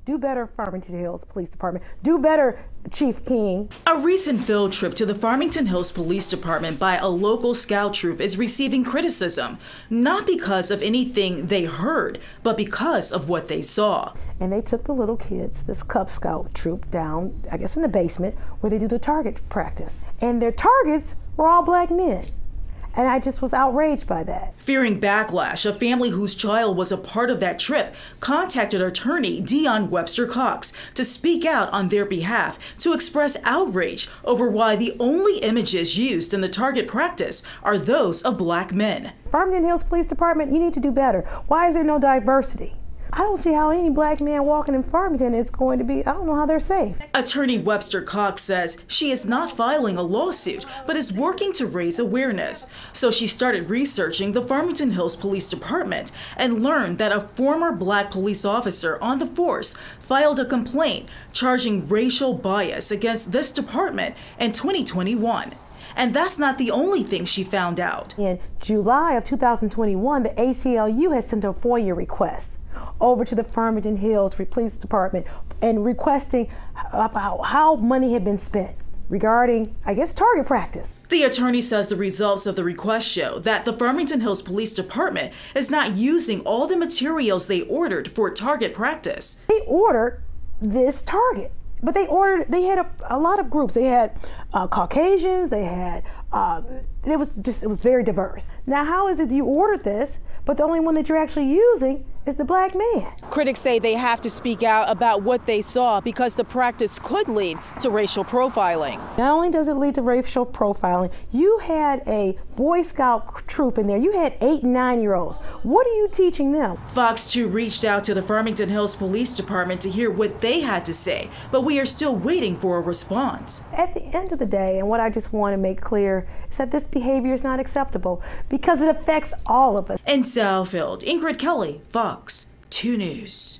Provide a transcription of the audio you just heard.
Do better, Farmington Hills Police Department. Do better, Chief King. A recent field trip to the Farmington Hills Police Department by a local scout troop is receiving criticism, not because of anything they heard, but because of what they saw. And they took the little kids, this Cub Scout troop, down, I guess in the basement, where they do the target practice. And their targets were all black men. And I just was outraged by that. Fearing backlash, a family whose child was a part of that trip contacted attorney Dion Webster Cox to speak out on their behalf to express outrage over why the only images used in the target practice are those of black men. Farmington Hills Police Department, you need to do better. Why is there no diversity? I don't see how any black man walking in Farmington is going to be, I don't know how they're safe. Attorney Webster Cox says she is not filing a lawsuit, but is working to raise awareness. So she started researching the Farmington Hills Police Department and learned that a former black police officer on the force filed a complaint charging racial bias against this department in 2021. And that's not the only thing she found out. In July of 2021, the ACLU has sent a FOIA request over to the Farmington Hills Police Department and requesting about how money had been spent regarding, I guess, target practice. The attorney says the results of the request show that the Farmington Hills Police Department is not using all the materials they ordered for target practice. They ordered this target, but they had a lot of groups. They had Caucasians, they had, it was very diverse. Now, how is it you ordered this, but the only one that you're actually using is the black man? Critics say they have to speak out about what they saw because the practice could lead to racial profiling. Not only does it lead to racial profiling, you had a Boy Scout troop in there. You had 8 and 9-year-olds. What are you teaching them? Fox 2 reached out to the Farmington Hills Police Department to hear what they had to say, but we are still waiting for a response. At the end of the day, and what I just want to make clear is that this behavior is not acceptable because it affects all of us. In Southfield, Ingrid Kelly, Fox 2 News.